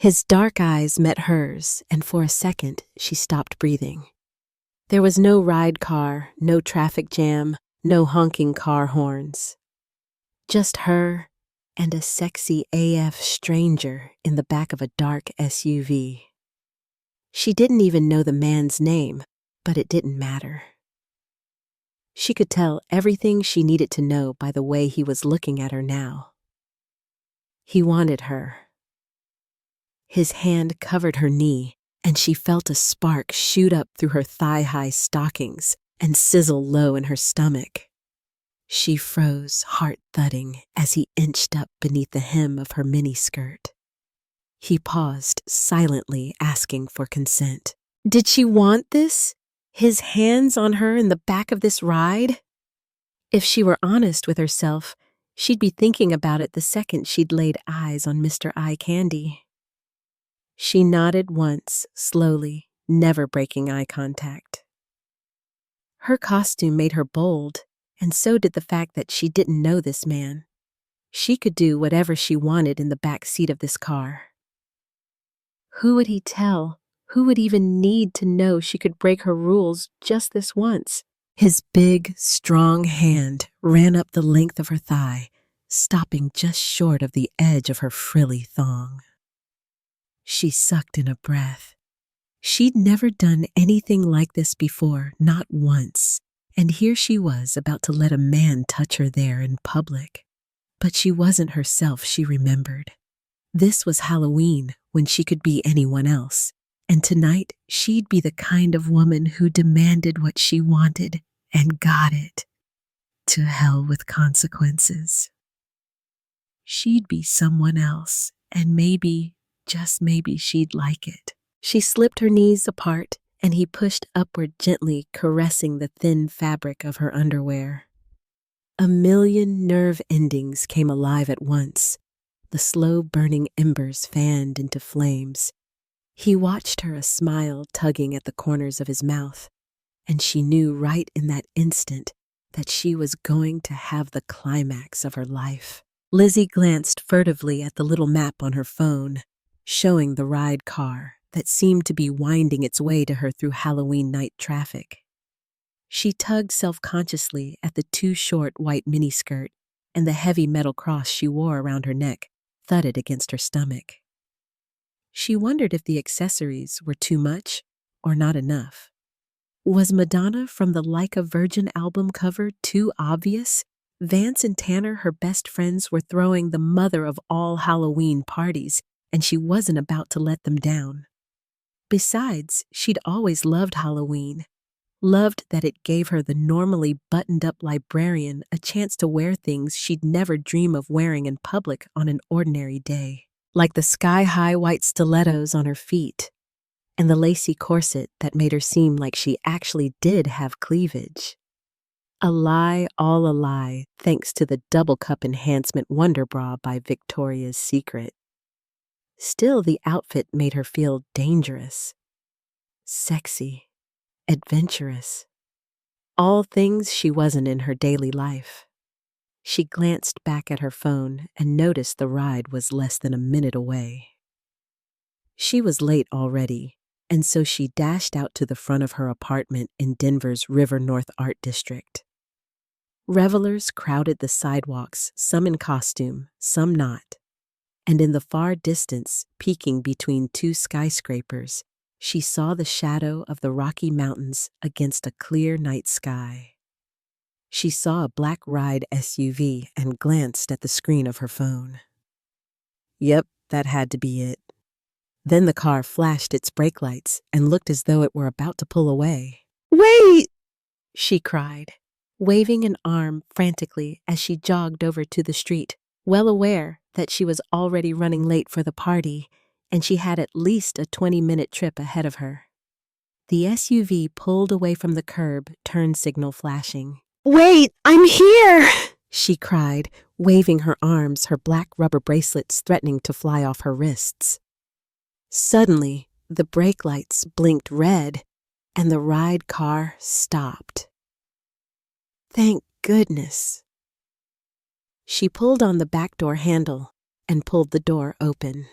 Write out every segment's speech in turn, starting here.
His dark eyes met hers, and for a second she stopped breathing. There was no ride car, no traffic jam, no honking car horns. Just her and a sexy AF stranger in the back of a dark SUV. She didn't even know the man's name, but it didn't matter. She could tell everything she needed to know by the way he was looking at her now. He wanted her. His hand covered her knee, and she felt a spark shoot up through her thigh-high stockings and sizzle low in her stomach. She froze, heart thudding, as he inched up beneath the hem of her miniskirt. He paused, silently asking for consent. Did she want this? His hands on her in the back of this ride? If she were honest with herself, she'd be thinking about it the second she'd laid eyes on Mr. Eye Candy. She nodded once, slowly, never breaking eye contact. Her costume made her bold, and so did the fact that she didn't know this man. She could do whatever she wanted in the back seat of this car. Who would he tell? Who would even need to know she could break her rules just this once? His big, strong hand ran up the length of her thigh, stopping just short of the edge of her frilly thong. She sucked in a breath. She'd never done anything like this before, not once, and here she was about to let a man touch her there in public. But she wasn't herself, she remembered. This was Halloween, when she could be anyone else, and tonight she'd be the kind of woman who demanded what she wanted and got it. To hell with consequences. She'd be someone else, and maybe, just maybe, she'd like it. She slipped her knees apart, and he pushed upward gently, caressing the thin fabric of her underwear. A million nerve endings came alive at once. The slow-burning embers fanned into flames. He watched her, a smile tugging at the corners of his mouth, and she knew right in that instant that she was going to have the climax of her life. Lizzie glanced furtively at the little map on her phone, showing the ride car that seemed to be winding its way to her through Halloween night traffic. She tugged self-consciously at the too short white miniskirt, and the heavy metal cross she wore around her neck thudded against her stomach. She wondered if the accessories were too much or not enough. Was Madonna from the Like a Virgin album cover too obvious? Vance and Tanner, her best friends, were throwing the mother of all Halloween parties, and she wasn't about to let them down. Besides, she'd always loved Halloween, loved that it gave her, the normally buttoned-up librarian, a chance to wear things she'd never dream of wearing in public on an ordinary day, like the sky-high white stilettos on her feet and the lacy corset that made her seem like she actually did have cleavage. A lie, all a lie, thanks to the double cup enhancement Wonder Bra by Victoria's Secret. Still, the outfit made her feel dangerous, sexy, adventurous. All things she wasn't in her daily life. She glanced back at her phone and noticed the ride was less than a minute away. She was late already, and so she dashed out to the front of her apartment in Denver's River North Art District. Revelers crowded the sidewalks, some in costume, some not, and in the far distance, peeking between two skyscrapers, she saw the shadow of the Rocky Mountains against a clear night sky. She saw a black ride SUV and glanced at the screen of her phone. Yep, that had to be it. Then the car flashed its brake lights and looked as though it were about to pull away. "Wait!" she cried, waving an arm frantically as she jogged over to the street, well aware that she was already running late for the party, and she had at least a 20-minute trip ahead of her. The SUV pulled away from the curb, turn signal flashing. "Wait, I'm here!" she cried, waving her arms, her black rubber bracelets threatening to fly off her wrists. Suddenly, the brake lights blinked red, and the ride car stopped. Thank goodness. She pulled on the back door handle and pulled the door open.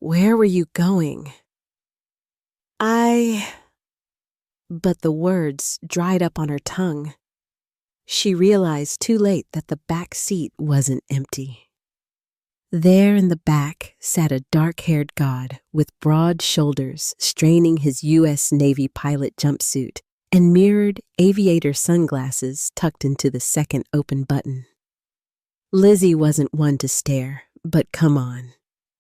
Where were you going? But the words dried up on her tongue. She realized too late that the back seat wasn't empty. There in the back sat a dark-haired god with broad shoulders straining his U.S. Navy pilot jumpsuit and mirrored aviator sunglasses tucked into the second open button. Lizzie wasn't one to stare, but come on.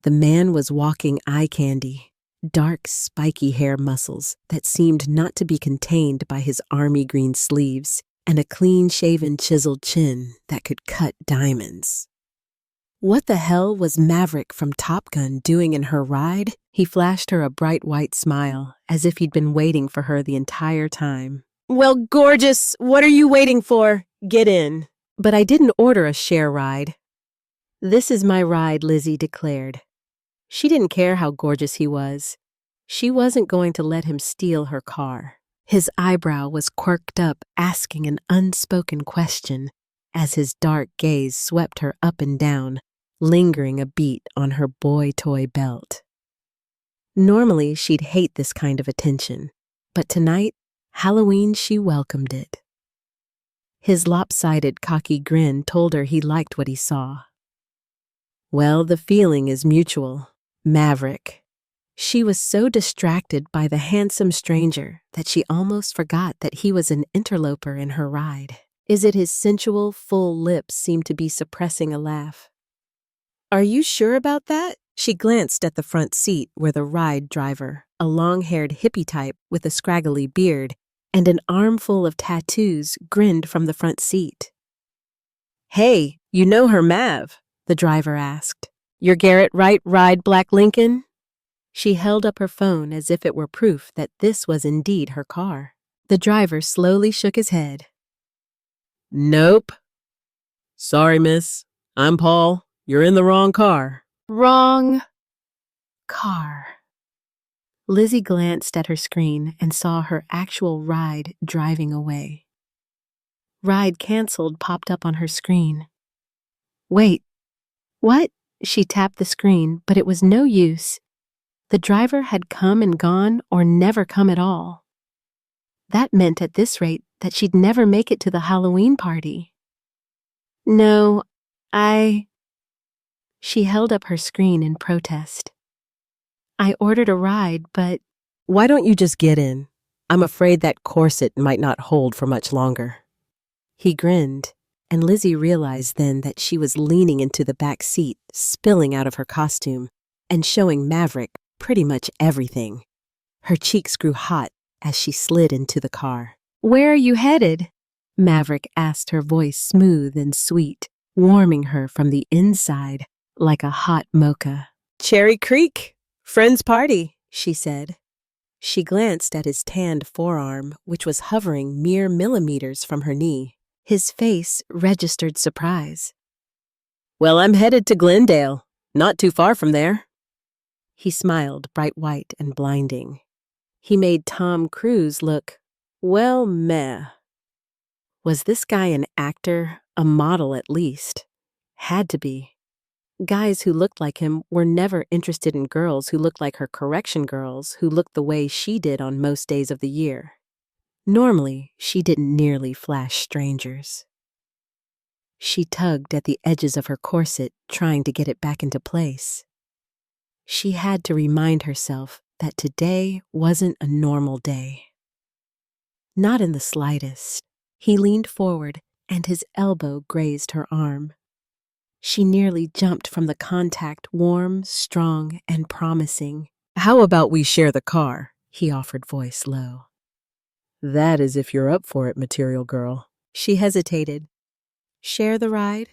The man was walking eye candy, dark, spiky hair muscles that seemed not to be contained by his army green sleeves and a clean-shaven, chiseled chin that could cut diamonds. What the hell was Maverick from Top Gun doing in her ride? He flashed her a bright white smile, as if he'd been waiting for her the entire time. Well, gorgeous, what are you waiting for? Get in. But I didn't order a share ride. This is my ride, Lizzie declared. She didn't care how gorgeous he was. She wasn't going to let him steal her car. His eyebrow was quirked up, asking an unspoken question, as his dark gaze swept her up and down, lingering a beat on her boy toy belt. Normally, she'd hate this kind of attention, but tonight, Halloween, she welcomed it. His lopsided, cocky grin told her he liked what he saw. Well, the feeling is mutual. Maverick. She was so distracted by the handsome stranger that she almost forgot that he was an interloper in her ride. Is it his sensual, full lips seemed to be suppressing a laugh? Are you sure about that? She glanced at the front seat where the ride driver, a long-haired hippie type with a scraggly beard and an armful of tattoos, grinned from the front seat. Hey, you know her, Mav? The driver asked. Your Garrett Wright ride Black Lincoln? She held up her phone as if it were proof that this was indeed her car. The driver slowly shook his head. Nope. Sorry, miss. I'm Paul. You're in the wrong car. Wrong car. Lizzie glanced at her screen and saw her actual ride driving away. Ride canceled popped up on her screen. Wait, what? She tapped the screen, but it was no use. The driver had come and gone or never come at all. That meant at this rate that she'd never make it to the Halloween party. No, She held up her screen in protest. I ordered a ride, but... Why don't you just get in? I'm afraid that corset might not hold for much longer. He grinned, and Lizzie realized then that she was leaning into the back seat, spilling out of her costume, and showing Maverick pretty much everything. Her cheeks grew hot as she slid into the car. Where are you headed? Maverick asked, her voice smooth and sweet, warming her from the inside like a hot mocha. Cherry Creek, friend's party, she said. She glanced at his tanned forearm, which was hovering mere millimeters from her knee. His face registered surprise. Well, I'm headed to Glendale, not too far from there. He smiled, bright white and blinding. He made Tom Cruise look, well, meh. Was this guy an actor, a model at least? Had to be. Guys who looked like him were never interested in girls who looked like her correction girls who looked the way she did on most days of the year. Normally, she didn't nearly flash strangers. She tugged at the edges of her corset, trying to get it back into place. She had to remind herself that today wasn't a normal day. Not in the slightest. He leaned forward, and his elbow grazed her arm. She nearly jumped from the contact, warm, strong, and promising. How about we share the car? He offered, voice low. That is if you're up for it, material girl. She hesitated. Share the ride?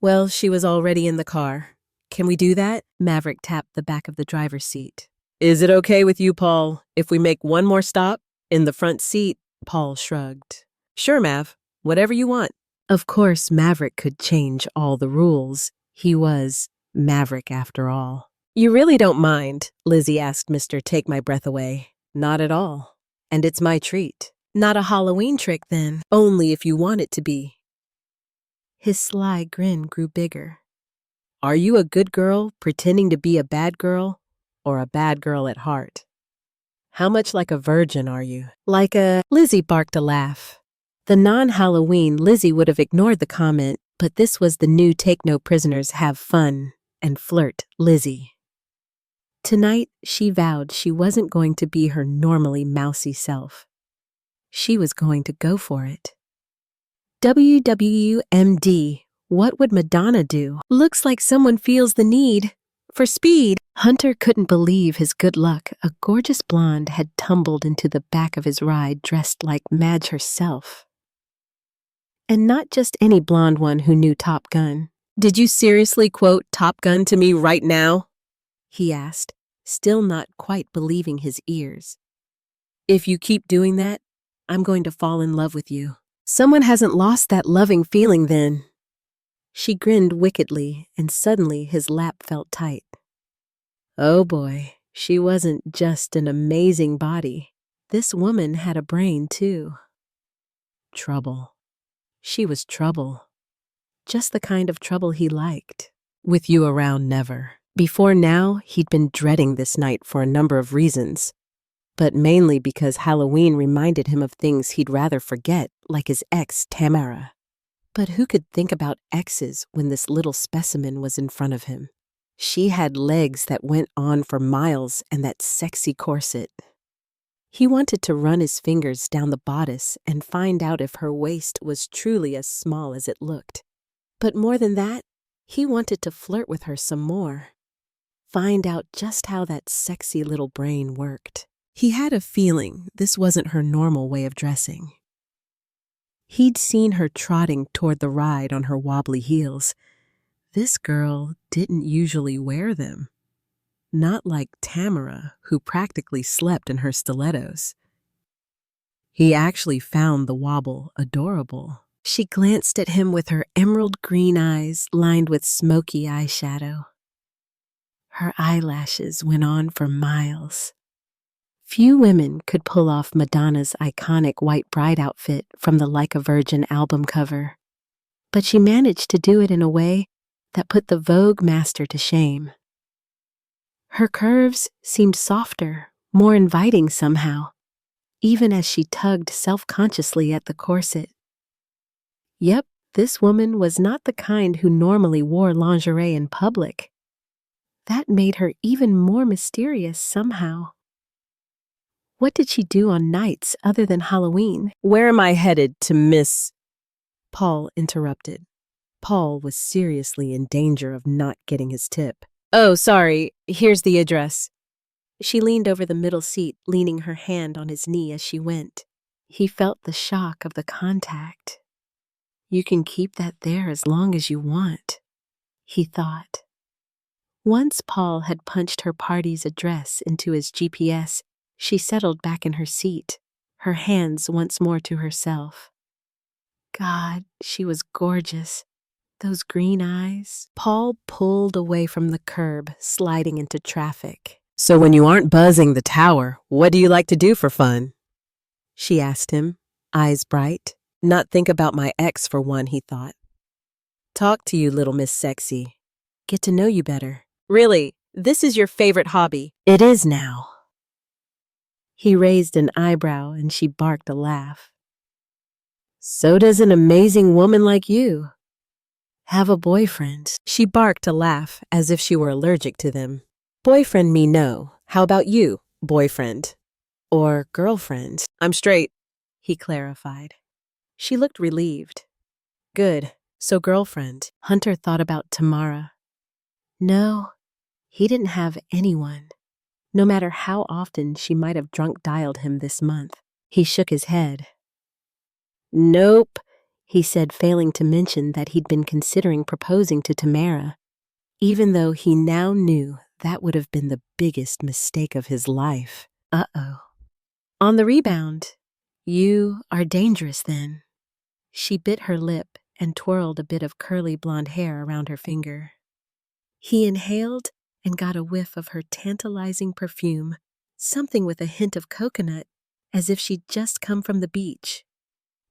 Well, she was already in the car. Can we do that? Maverick tapped the back of the driver's seat. Is it okay with you, Paul, if we make one more stop? In the front seat, Paul shrugged. Sure, Mav. Whatever you want. Of course, Maverick could change all the rules. He was Maverick after all. You really don't mind? Lizzie asked Mr. Take My Breath Away. Not at all. And it's my treat. Not a Halloween trick, then. Only if you want it to be. His sly grin grew bigger. Are you a good girl pretending to be a bad girl, or a bad girl at heart? How much like a virgin are you? Lizzie barked a laugh. The non-Halloween Lizzie would have ignored the comment, but this was the new take no prisoners have fun and flirt Lizzie. Tonight, she vowed she wasn't going to be her normally mousy self. She was going to go for it. WWMD, what would Madonna do? Looks like someone feels the need for speed. Hunter couldn't believe his good luck. A gorgeous blonde had tumbled into the back of his ride dressed like Madge herself. And not just any blonde one who knew Top Gun. Did you seriously quote Top Gun to me right now? He asked, still not quite believing his ears. If you keep doing that, I'm going to fall in love with you. Someone hasn't lost that loving feeling then. She grinned wickedly, and suddenly his lap felt tight. Oh boy, she wasn't just an amazing body. This woman had a brain too. Trouble. She was trouble. Just the kind of trouble he liked. With you around, never. Before now, he'd been dreading this night for a number of reasons, but mainly because Halloween reminded him of things he'd rather forget, like his ex, Tamara. But who could think about exes when this little specimen was in front of him? She had legs that went on for miles and that sexy corset. He wanted to run his fingers down the bodice and find out if her waist was truly as small as it looked. But more than that, he wanted to flirt with her some more. Find out just how that sexy little brain worked. He had a feeling this wasn't her normal way of dressing. He'd seen her trotting toward the ride on her wobbly heels. This girl didn't usually wear them. Not like Tamara, who practically slept in her stilettos. He actually found the wobble adorable. She glanced at him with her emerald green eyes lined with smoky eyeshadow. Her eyelashes went on for miles. Few women could pull off Madonna's iconic white bride outfit from the Like a Virgin album cover, but she managed to do it in a way that put the Vogue master to shame. Her curves seemed softer, more inviting somehow, even as she tugged self-consciously at the corset. Yep, this woman was not the kind who normally wore lingerie in public. That made her even more mysterious somehow. What did she do on nights other than Halloween? Where am I headed to Miss? Paul interrupted. Paul was seriously in danger of not getting his tip. Oh, sorry, here's the address. She leaned over the middle seat, leaning her hand on his knee as she went. He felt the shock of the contact. You can keep that there as long as you want, he thought. Once Paul had punched her party's address into his GPS, she settled back in her seat, her hands once more to herself. God, she was gorgeous. Those green eyes. Paul pulled away from the curb, sliding into traffic. So when you aren't buzzing the tower, what do you like to do for fun? She asked him, eyes bright. Not think about my ex for one, he thought. Talk to you, little Miss Sexy. Get to know you better. Really, this is your favorite hobby. It is now. He raised an eyebrow and she barked a laugh. So does an amazing woman like you. Have a boyfriend. She barked a laugh as if she were allergic to them. Boyfriend me no. How about you, boyfriend? Or girlfriend? I'm straight, he clarified. She looked relieved. Good. So girlfriend. Hunter thought about Tamara. No, he didn't have anyone. No matter how often she might have drunk-dialed him this month. He shook his head. Nope, he said, failing to mention that he'd been considering proposing to Tamara, even though he now knew that would have been the biggest mistake of his life. Uh-oh. On the rebound, you are dangerous then. She bit her lip and twirled a bit of curly blonde hair around her finger. He inhaled and got a whiff of her tantalizing perfume, something with a hint of coconut, as if she'd just come from the beach.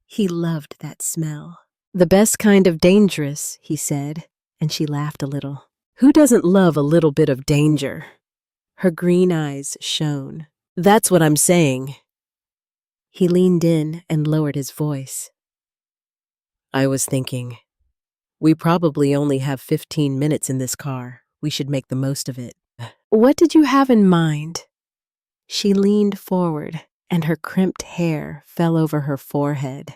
He loved that smell. The best kind of dangerous, he said, and she laughed a little. Who doesn't love a little bit of danger? Her green eyes shone. That's what I'm saying. He leaned in and lowered his voice. I was thinking, we probably only have 15 minutes in this car. We should make the most of it. What did you have in mind? She leaned forward, and her crimped hair fell over her forehead.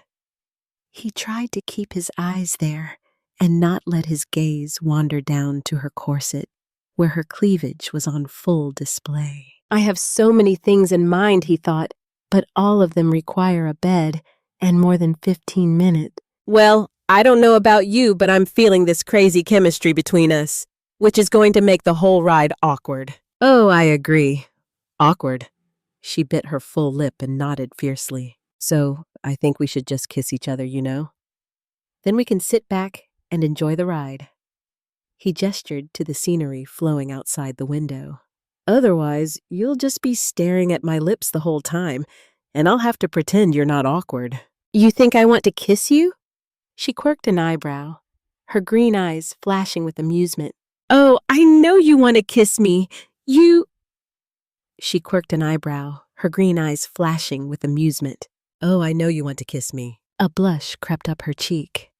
He tried to keep his eyes there and not let his gaze wander down to her corset, where her cleavage was on full display. I have so many things in mind, he thought, but all of them require a bed and more than 15 minutes. Well, I don't know about you, but I'm feeling this crazy chemistry between us, which is going to make the whole ride awkward. Oh, I agree. Awkward. She bit her full lip and nodded fiercely. So, I think we should just kiss each other, you know? Then we can sit back and enjoy the ride. He gestured to the scenery flowing outside the window. Otherwise, you'll just be staring at my lips the whole time, and I'll have to pretend you're not awkward. You think I want to kiss you? She quirked an eyebrow, her green eyes flashing with amusement. Oh, I know you want to kiss me. She quirked an eyebrow, her green eyes flashing with amusement. Oh, I know you want to kiss me. A blush crept up her cheek.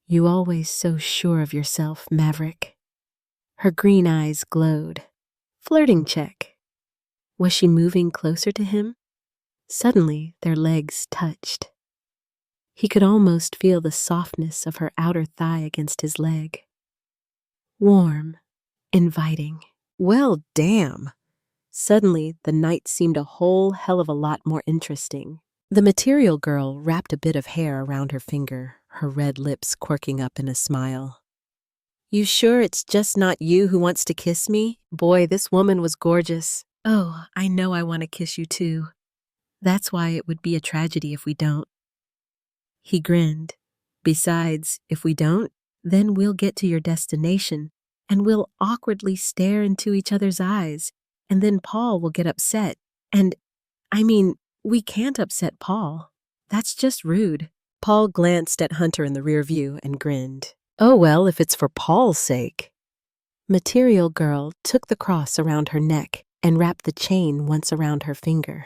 You always so sure of yourself, Maverick. Her green eyes glowed. Flirting check. Was she moving closer to him? Suddenly, their legs touched. He could almost feel the softness of her outer thigh against his leg. Warm, inviting. Well, damn. Suddenly, the night seemed a whole hell of a lot more interesting. The material girl wrapped a bit of hair around her finger, her red lips quirking up in a smile. You sure it's just not you who wants to kiss me? Boy, this woman was gorgeous. Oh, I know I want to kiss you too. That's why it would be a tragedy if we don't. He grinned. Besides, if we don't, then we'll get to your destination, and we'll awkwardly stare into each other's eyes, and then Paul will get upset. And, we can't upset Paul. That's just rude. Paul glanced at Hunter in the rear view and grinned. Oh well, if it's for Paul's sake. Material girl took the cross around her neck and wrapped the chain once around her finger.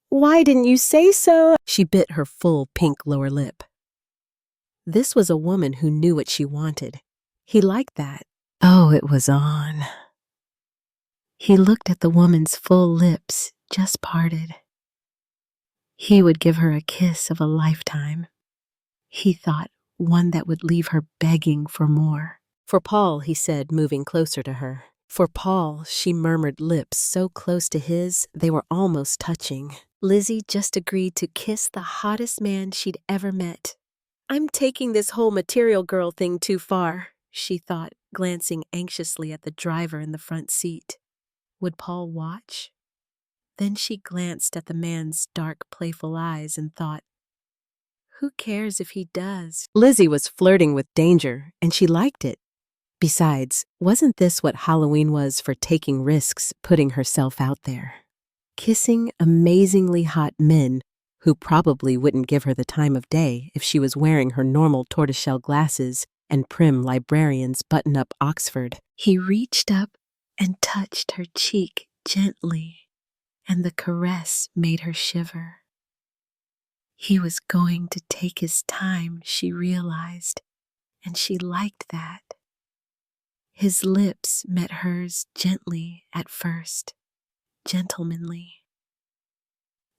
Why didn't you say so? She bit her full pink lower lip. This was a woman who knew what she wanted. He liked that. Oh, it was on. He looked at the woman's full lips, just parted. He would give her a kiss of a lifetime. He thought, one that would leave her begging for more. For Paul, he said, moving closer to her. For Paul, she murmured, lips so close to his, they were almost touching. Lizzie just agreed to kiss the hottest man she'd ever met. I'm taking this whole material girl thing too far, she thought, glancing anxiously at the driver in the front seat. Would Paul watch? Then she glanced at the man's dark, playful eyes and thought, who cares if he does? Lizzie was flirting with danger, and she liked it. Besides, wasn't this what Halloween was for taking risks, putting herself out there? Kissing amazingly hot men who probably wouldn't give her the time of day if she was wearing her normal tortoiseshell glasses and prim librarian's button-up Oxford. He reached up and touched her cheek gently, and the caress made her shiver. He was going to take his time, she realized, and she liked that. His lips met hers gently at first, gentlemanly.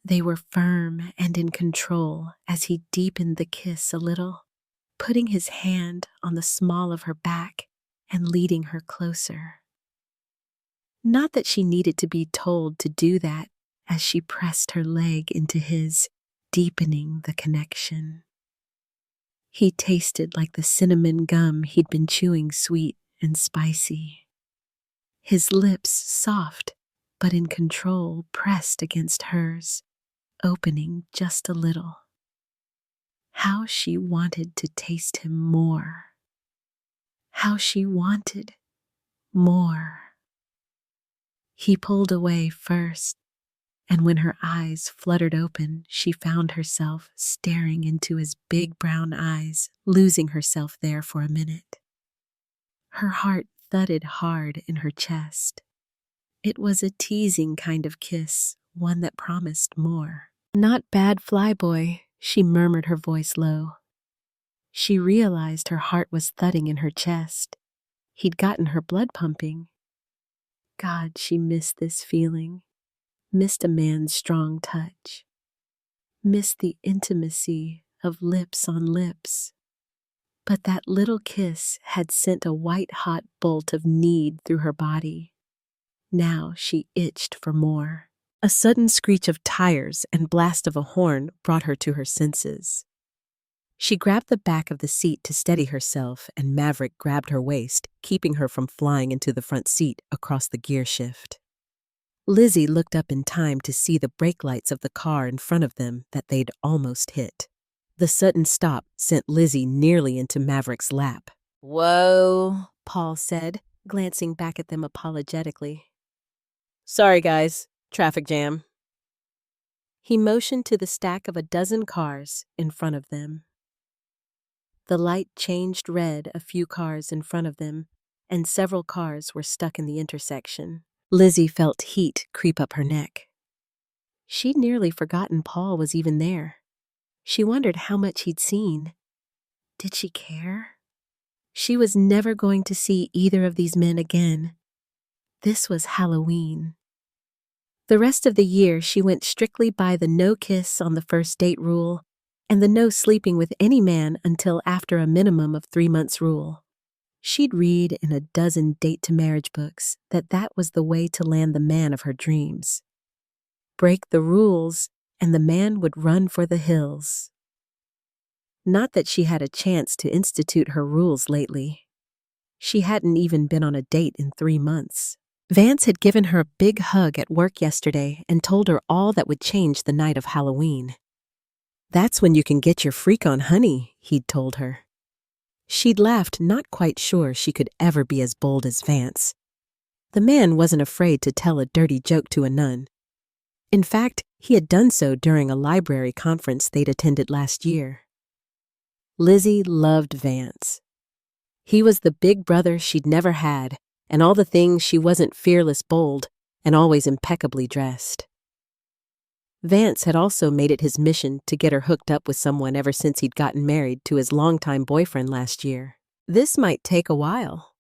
They were firm and in control as he deepened the kiss a little, putting his hand on the small of her back and leading her closer. Not that she needed to be told to do that as she pressed her leg into his, deepening the connection. He tasted like the cinnamon gum he'd been chewing, sweet and spicy. His lips, soft but in control, pressed against hers, opening just a little. How she wanted to taste him more. How she wanted more. He pulled away first, and when her eyes fluttered open, she found herself staring into his big brown eyes, losing herself there for a minute. Her heart thudded hard in her chest. It was a teasing kind of kiss, one that promised more. "Not bad, flyboy," she murmured, her voice low. She realized her heart was thudding in her chest. He'd gotten her blood pumping. God, she missed this feeling. Missed a man's strong touch. Missed the intimacy of lips on lips. But that little kiss had sent a white-hot bolt of need through her body. Now she itched for more. A sudden screech of tires and blast of a horn brought her to her senses. She grabbed the back of the seat to steady herself, and Maverick grabbed her waist, keeping her from flying into the front seat across the gear shift. Lizzie looked up in time to see the brake lights of the car in front of them that they'd almost hit. The sudden stop sent Lizzie nearly into Maverick's lap. "Whoa," Paul said, glancing back at them apologetically. "Sorry, guys. Traffic jam." He motioned to the stack of a dozen cars in front of them. The light changed red a few cars in front of them, and several cars were stuck in the intersection. Lizzie felt heat creep up her neck. She'd nearly forgotten Paul was even there. She wondered how much he'd seen. Did she care? She was never going to see either of these men again. This was Halloween. The rest of the year she went strictly by the no kiss on the first date rule and the no sleeping with any man until after a minimum of 3 months rule. She'd read in a dozen date-to-marriage books that was the way to land the man of her dreams. Break the rules, and the man would run for the hills. Not that she had a chance to institute her rules lately. She hadn't even been on a date in 3 months. Vance had given her a big hug at work yesterday and told her all that would change the night of Halloween. "That's when you can get your freak on, honey," he'd told her. She'd laughed, not quite sure she could ever be as bold as Vance. The man wasn't afraid to tell a dirty joke to a nun. In fact, he had done so during a library conference they'd attended last year. Lizzie loved Vance. He was the big brother she'd never had, and all the things she wasn't fearless bold and always impeccably dressed. Vance had also made it his mission to get her hooked up with someone ever since he'd gotten married to his longtime boyfriend last year. "This might take a while,"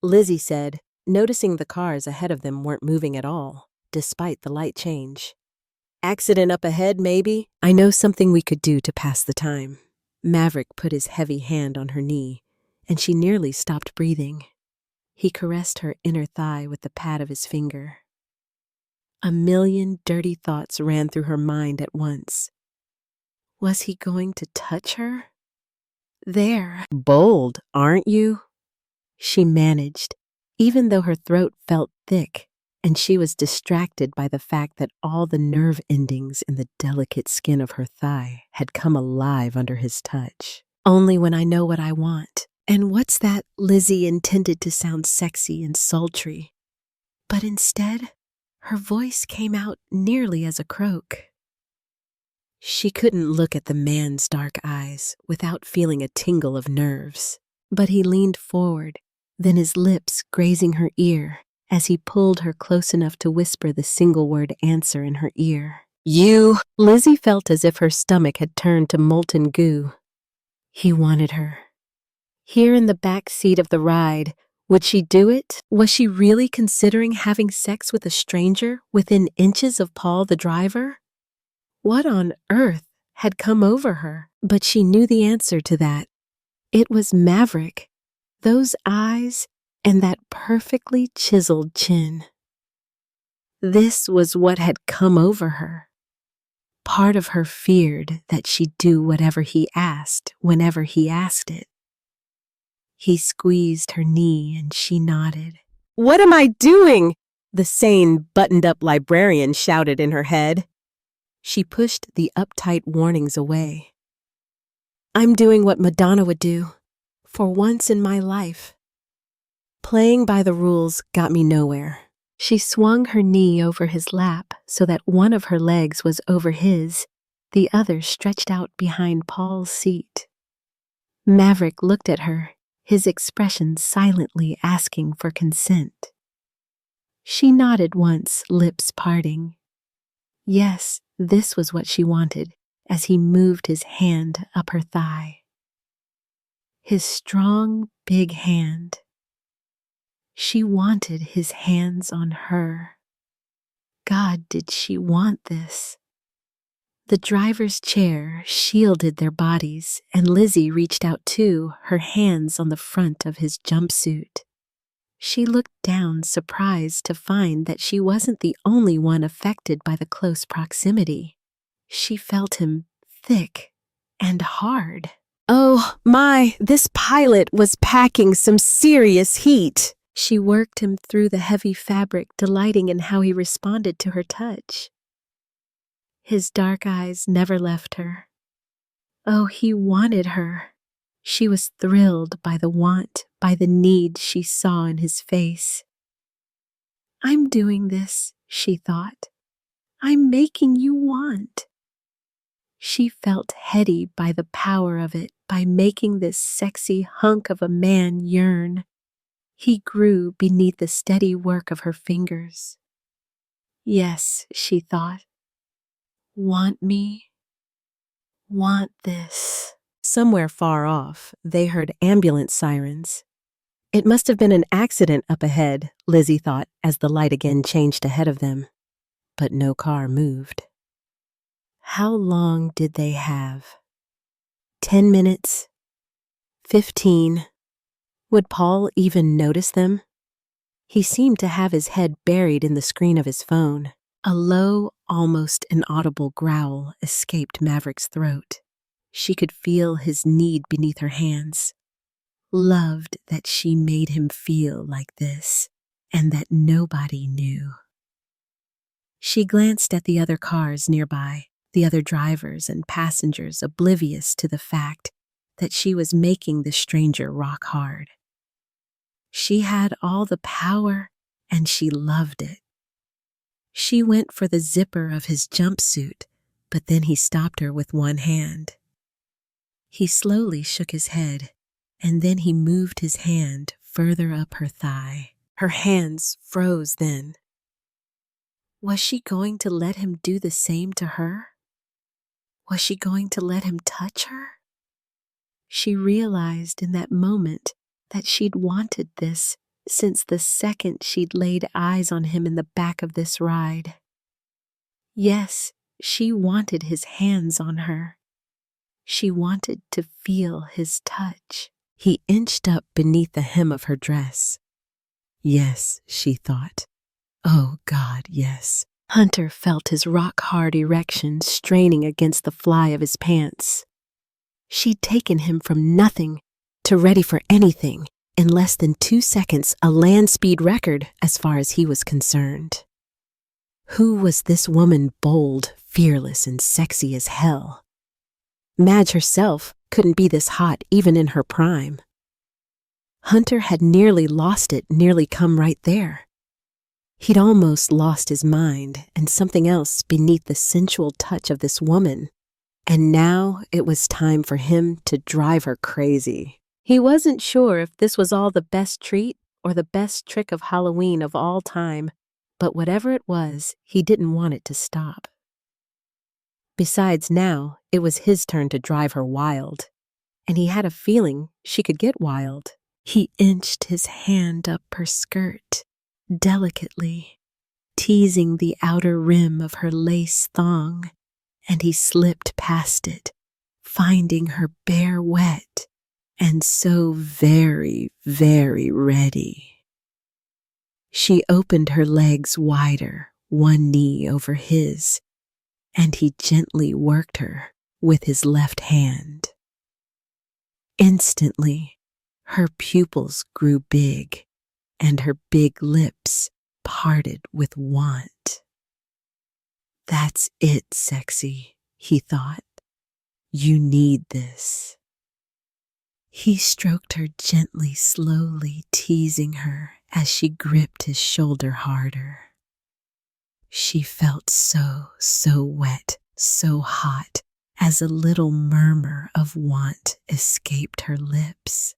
Lizzie said, noticing the cars ahead of them weren't moving at all, despite the light change. "Accident up ahead, maybe? I know something we could do to pass the time." Maverick put his heavy hand on her knee, and she nearly stopped breathing. He caressed her inner thigh with the pad of his finger. A million dirty thoughts ran through her mind at once. Was he going to touch her? There. "Bold, aren't you?" she managed, even though her throat felt thick, and she was distracted by the fact that all the nerve endings in the delicate skin of her thigh had come alive under his touch. "Only when I know what I want." And what's that? Lizzie intended to sound sexy and sultry, but instead, her voice came out nearly as a croak. She couldn't look at the man's dark eyes without feeling a tingle of nerves, but he leaned forward, then his lips grazing her ear as he pulled her close enough to whisper the single-word answer in her ear. "You!" Lizzie felt as if her stomach had turned to molten goo. He wanted her. Here in the back seat of the ride, would she do it? Was she really considering having sex with a stranger within inches of Paul the driver? What on earth had come over her? But she knew the answer to that. It was Maverick, those eyes, and that perfectly chiseled chin. This was what had come over her. Part of her feared that she'd do whatever he asked whenever he asked it. He squeezed her knee and she nodded. "What am I doing?" the sane, buttoned-up librarian shouted in her head. She pushed the uptight warnings away. "I'm doing what Madonna would do, for once in my life." Playing by the rules got me nowhere. She swung her knee over his lap so that one of her legs was over his, the other stretched out behind Paul's seat. Maverick looked at her, his expression silently asking for consent. She nodded once, lips parting. Yes, this was what she wanted, as he moved his hand up her thigh. His strong, big hand. She wanted his hands on her. God, did she want this? The driver's chair shielded their bodies, and Lizzie reached out too, her hands on the front of his jumpsuit. She looked down, surprised to find that she wasn't the only one affected by the close proximity. She felt him thick and hard. Oh my, this pilot was packing some serious heat. She worked him through the heavy fabric, delighting in how he responded to her touch. His dark eyes never left her. Oh, he wanted her. She was thrilled by the want, by the need she saw in his face. I'm doing this, she thought. I'm making you want. She felt heady by the power of it, by making this sexy hunk of a man yearn. He grew beneath the steady work of her fingers. Yes, she thought. Want me? Want this? Somewhere far off, they heard ambulance sirens. It must have been an accident up ahead, Lizzie thought, as the light again changed ahead of them. But no car moved. How long did they have? 10 minutes? 15? Would Paul even notice them? He seemed to have his head buried in the screen of his phone. A low, almost inaudible growl escaped Maverick's throat. She could feel his need beneath her hands. Loved that she made him feel like this, and that nobody knew. She glanced at the other cars nearby, the other drivers and passengers oblivious to the fact that she was making the stranger rock hard. She had all the power, and she loved it. She went for the zipper of his jumpsuit, but then he stopped her with one hand. He slowly shook his head, and then he moved his hand further up her thigh. Her hands froze then. Was she going to let him do the same to her? Was she going to let him touch her? She realized in that moment that she'd wanted this since the second she'd laid eyes on him in the back of this ride. Yes, she wanted his hands on her. She wanted to feel his touch. He inched up beneath the hem of her dress. Yes, she thought. Oh, God, yes. Hunter felt his rock-hard erection straining against the fly of his pants. She'd taken him from nothing to ready for anything in less than 2 seconds, a land speed record as far as he was concerned. Who was this woman, bold, fearless, and sexy as hell? Madge herself couldn't be this hot even in her prime. Hunter had nearly lost it, nearly come right there. He'd almost lost his mind and something else beneath the sensual touch of this woman. And now it was time for him to drive her crazy. He wasn't sure if this was all the best treat or the best trick of Halloween of all time, but whatever it was, he didn't want it to stop. Besides, now it was his turn to drive her wild, and he had a feeling she could get wild. He inched his hand up her skirt, delicately, teasing the outer rim of her lace thong, and he slipped past it, finding her bare wet and so very, very ready. She opened her legs wider, one knee over his, and he gently worked her with his left hand. Instantly, her pupils grew big, and her big lips parted with want. That's it, sexy, he thought. You need this. He stroked her gently, slowly, teasing her as she gripped his shoulder harder. She felt so wet, so hot, as a little murmur of want escaped her lips.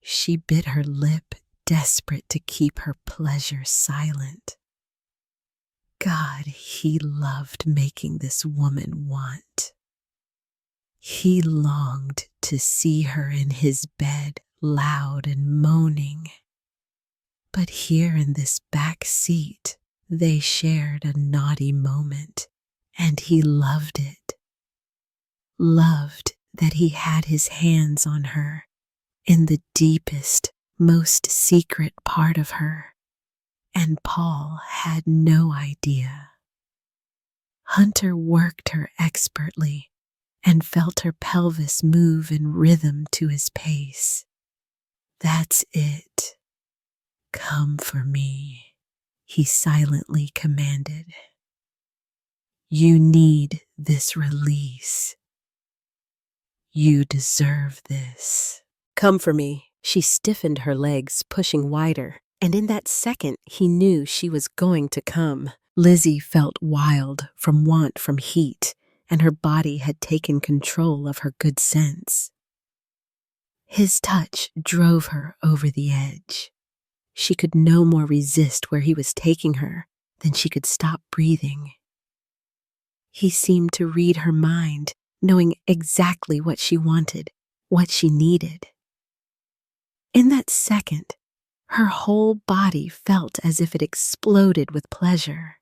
She bit her lip, desperate to keep her pleasure silent. God, he loved making this woman want. He longed to see her in his bed, loud and moaning. But here in this back seat, they shared a naughty moment, and he loved it. Loved that he had his hands on her, in the deepest, most secret part of her, and Paul had no idea. Hunter worked her expertly and felt her pelvis move in rhythm to his pace. That's it. Come for me, he silently commanded. You need this release. You deserve this. Come for me. She stiffened her legs, pushing wider, and in that second he knew she was going to come. Lizzie felt wild from want from heat, and her body had taken control of her good sense. His touch drove her over the edge. She could no more resist where he was taking her than she could stop breathing. He seemed to read her mind, knowing exactly what she wanted, what she needed. In that second, her whole body felt as if it exploded with pleasure.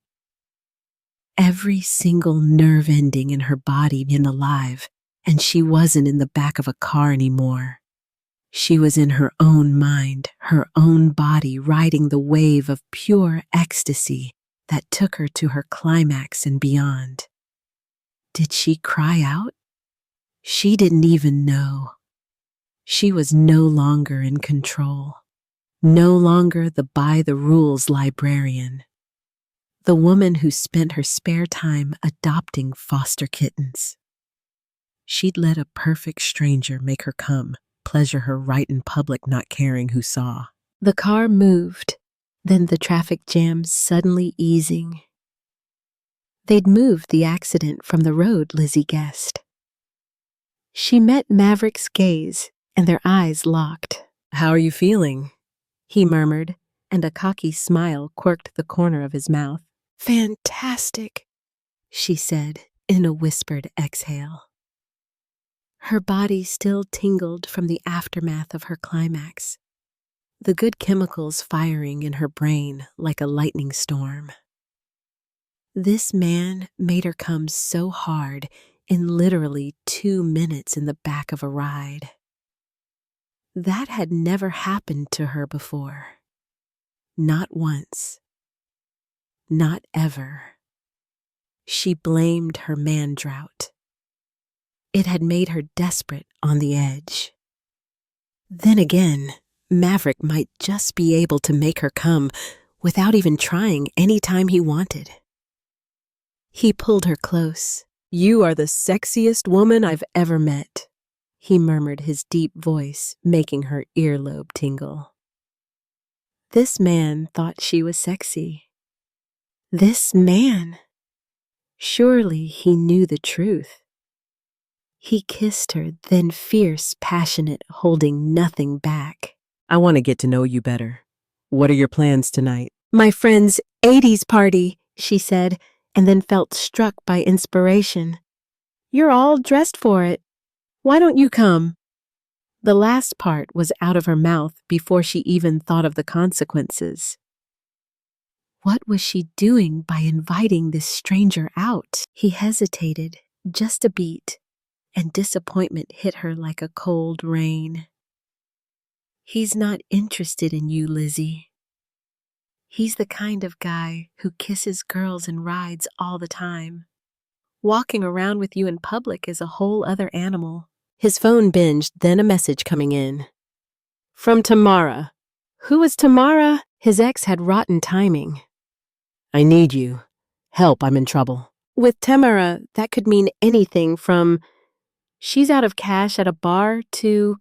Every single nerve ending in her body been alive, and she wasn't in the back of a car anymore. She was in her own mind, her own body, riding the wave of pure ecstasy that took her to her climax and beyond. Did she cry out? She didn't even know. She was no longer in control, no longer the by-the-rules librarian, the woman who spent her spare time adopting foster kittens. She'd let a perfect stranger make her come, pleasure her right in public, not caring who saw. The car moved, then the traffic jam suddenly easing. They'd moved the accident from the road, Lizzie guessed. She met Maverick's gaze, and their eyes locked. How are you feeling? He murmured, and a cocky smile quirked the corner of his mouth. Fantastic, she said in a whispered exhale. Her body still tingled from the aftermath of her climax, the good chemicals firing in her brain like a lightning storm. This man made her come so hard in literally 2 minutes in the back of a ride. That had never happened to her before. Not once. Not ever. She blamed her man drought. It had made her desperate on the edge. Then again, Maverick might just be able to make her come without even trying any time he wanted. He pulled her close. You are the sexiest woman I've ever met, he murmured, his deep voice making her earlobe tingle. This man thought she was sexy. This man. Surely he knew the truth. He kissed her, then fierce, passionate, holding nothing back. I want to get to know you better. What are your plans tonight? My friend's 80s party, she said, and then felt struck by inspiration. You're all dressed for it. Why don't you come? The last part was out of her mouth before she even thought of the consequences. What was she doing by inviting this stranger out? He hesitated, just a beat, and disappointment hit her like a cold rain. He's not interested in you, Lizzie. He's the kind of guy who kisses girls and rides all the time. Walking around with you in public is a whole other animal. His phone binged, then a message coming in. From Tamara. Who was Tamara? His ex had rotten timing. I need you. Help, I'm in trouble. With Tamara, that could mean anything from she's out of cash at a bar to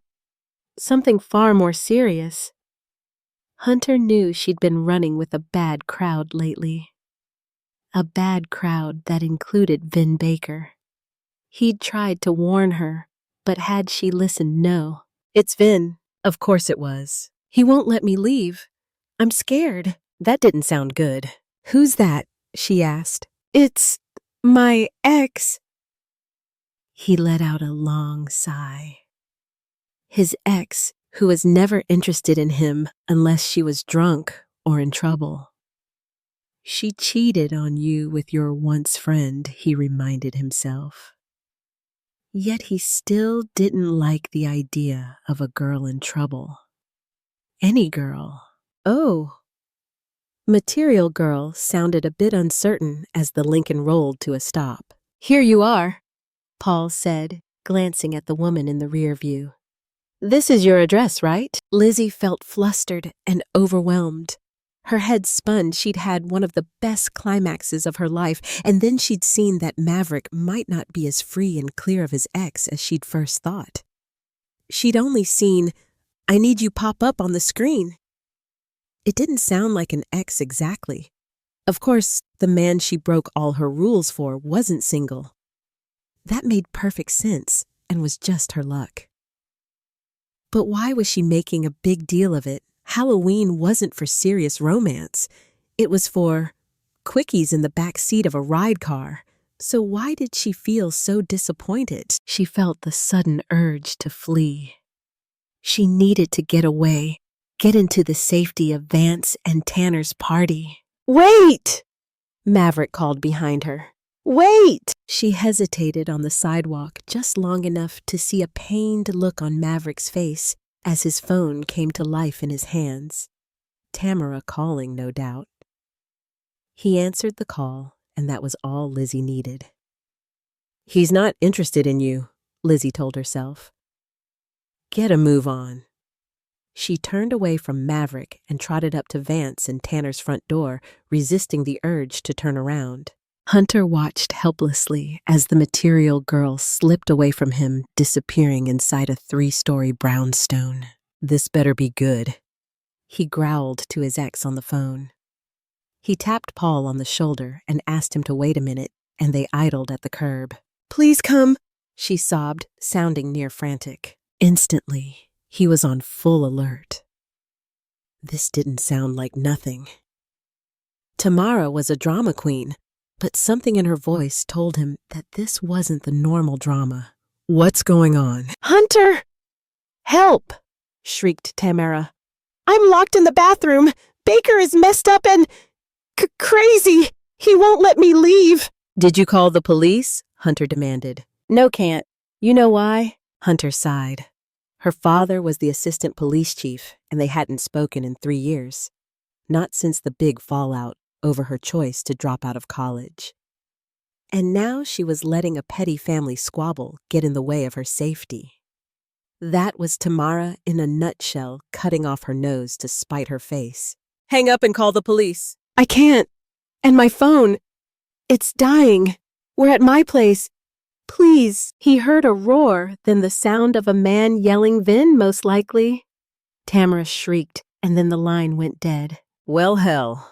something far more serious. Hunter knew she'd been running with a bad crowd lately. A bad crowd that included Vin Baker. He'd tried to warn her, but had she listened, no. It's Vin. Of course it was. He won't let me leave. I'm scared. That didn't sound good. Who's that? She asked. It's my ex. He let out a long sigh. His ex, who was never interested in him unless she was drunk or in trouble. She cheated on you with your once friend, he reminded himself. Yet he still didn't like the idea of a girl in trouble. Any girl. Oh. Material Girl sounded a bit uncertain as the Lincoln rolled to a stop. Here you are, Paul said, glancing at the woman in the rear view. This is your address, right? Lizzie felt flustered and overwhelmed. Her head spun. She'd had one of the best climaxes of her life, and then she'd seen that Maverick might not be as free and clear of his ex as she'd first thought. She'd only seen, "I need you" pop up on the screen. It didn't sound like an ex exactly. Of course, the man she broke all her rules for wasn't single. That made perfect sense and was just her luck. But why was she making a big deal of it? Halloween wasn't for serious romance. It was for quickies in the back seat of a ride car. So why did she feel so disappointed? She felt the sudden urge to flee. She needed to get away, get into the safety of Vance and Tanner's party. Wait! Maverick called behind her. Wait! She hesitated on the sidewalk just long enough to see a pained look on Maverick's face as his phone came to life in his hands. Tamara calling, no doubt. He answered the call, and that was all Lizzie needed. He's not interested in you, Lizzie told herself. Get a move on. She turned away from Maverick and trotted up to Vance and Tanner's front door, resisting the urge to turn around. Hunter watched helplessly as the Material Girl slipped away from him, disappearing inside a 3-story brownstone. This better be good. He growled to his ex on the phone. He tapped Paul on the shoulder and asked him to wait a minute, and they idled at the curb. Please come, she sobbed, sounding near frantic. Instantly, he was on full alert. This didn't sound like nothing. Tamara was a drama queen, but something in her voice told him that this wasn't the normal drama. What's going on? Hunter! Help! Shrieked Tamara. I'm locked in the bathroom. Baker is messed up and crazy. He won't let me leave. Did you call the police? Hunter demanded. No, can't. You know why? Hunter sighed. Her father was the assistant police chief, and they hadn't spoken in 3 years. Not since the big fallout over her choice to drop out of college. And now she was letting a petty family squabble get in the way of her safety. That was Tamara in a nutshell, cutting off her nose to spite her face. Hang up and call the police. I can't. And my phone. It's dying. We're at my place. Please. He heard a roar, then the sound of a man yelling Vin, most likely. Tamara shrieked, and then the line went dead. Well, hell.